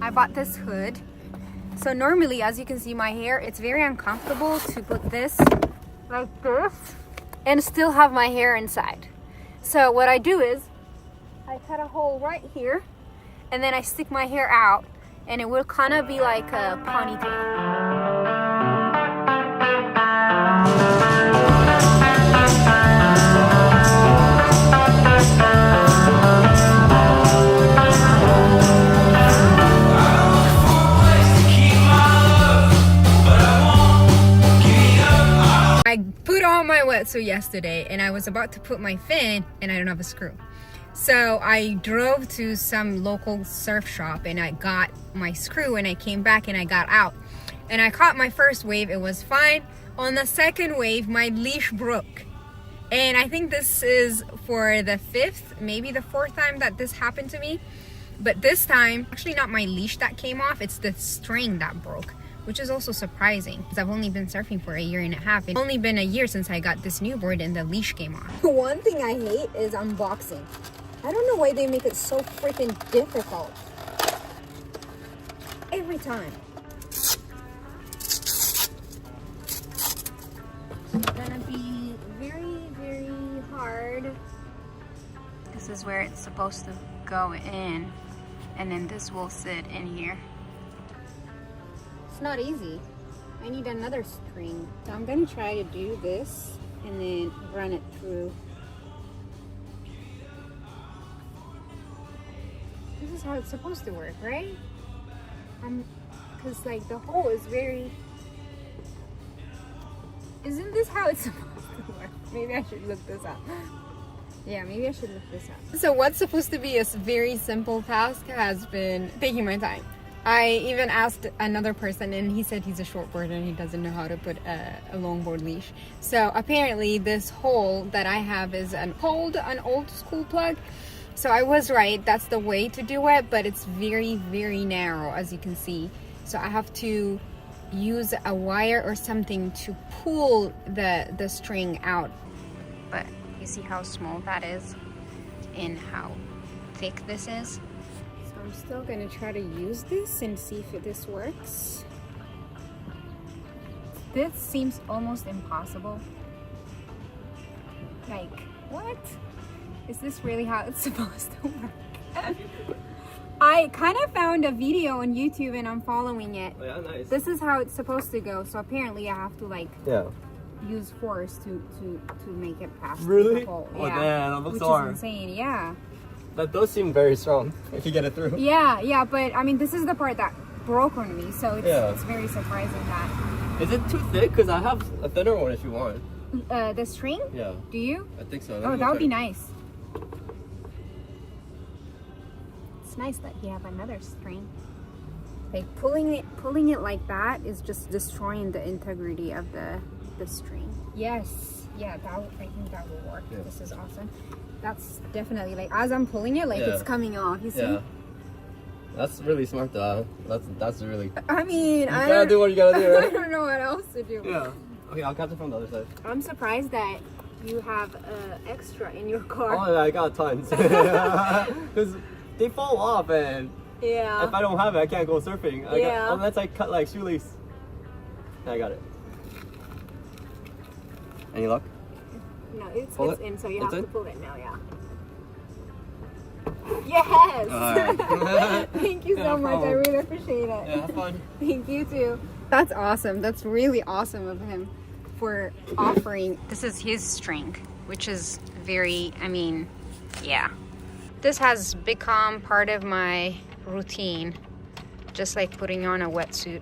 I bought this hood. So normally, as you can see my hair, it's very uncomfortable to put this like this and still have my hair inside. So what I do is I cut a hole right here and then I stick my hair out and it will kind of be like a ponytail. I put on my wetsuit yesterday and I was about to put my fin and I don't have a screw. So I drove to some local surf shop and I got my screw and I came back and I got out. And I caught my first wave, it was fine. On the second wave, my leash broke. And I think this is for the 5th, maybe the 4th time that this happened to me. But this time, actually not my leash that came off, it's the string that broke, which is also surprising because I've only been surfing for 1.5 years. It's only been a year since I got this new board and the leash came off. One thing I hate is unboxing. I don't know why they make it so freaking difficult. Every time. It's gonna be very, very hard. This is where it's supposed to go in, and then this will sit in here. It's not easy. I need another string. So I'm gonna try to do this and then run it through. This is how it's supposed to work, right? Because like the hole is very... Isn't this how it's supposed to work? Maybe I should look this up. Yeah, maybe I should look this up. So what's supposed to be a very simple task has been taking my time. I even asked another person and he said he's a shortboarder and he doesn't know how to put a longboard leash. So apparently this hole that I have is an old school plug. So I was right, that's the way to do it, but it's very, very narrow as you can see. So I have to use a wire or something to pull the string out. But you see how small that is and how thick this is? So I'm still gonna try to use this and see if this works. This seems almost impossible. Like, what? Is this really how it's supposed to work? I kind of found a video on YouTube and I'm following it. Oh yeah, nice. This is how it's supposed to go. So apparently I have to like use force to make it past the hole. Oh damn, that looks hard. Which is insane, yeah. That does seem very strong if you get it through. Yeah, but I mean this is the part that broke on me, so it's very surprising that. Is it too thick? Because I have a thinner one if you want. The string? Yeah. Do you? I think so. Oh, that would be nice. It's nice that you have another string. Like pulling it like that is just destroying the integrity of the string. Yes, yeah, I think that will work. Yeah. This is awesome. That's definitely like as I'm pulling it, like it's coming off. You see? Yeah. That's really smart though. That's really. I mean, you gotta do what you gotta do. Right? I don't know what else to do. Yeah. Okay, I'll catch it from the other side. I'm surprised that you have extra in your car. Oh, yeah, I got tons. Because they fall off, and if I don't have it, I can't go surfing. Unless I cut like shoelace. I got it. Any luck? No, it's in, so you have to pull it now. Yeah. Yes. Thank you so much. I really appreciate it. Yeah, that's fun. Thank you too. That's awesome. That's really awesome of him for offering. This is his string, which is very, I mean, yeah. This has become part of my routine, just like putting on a wetsuit.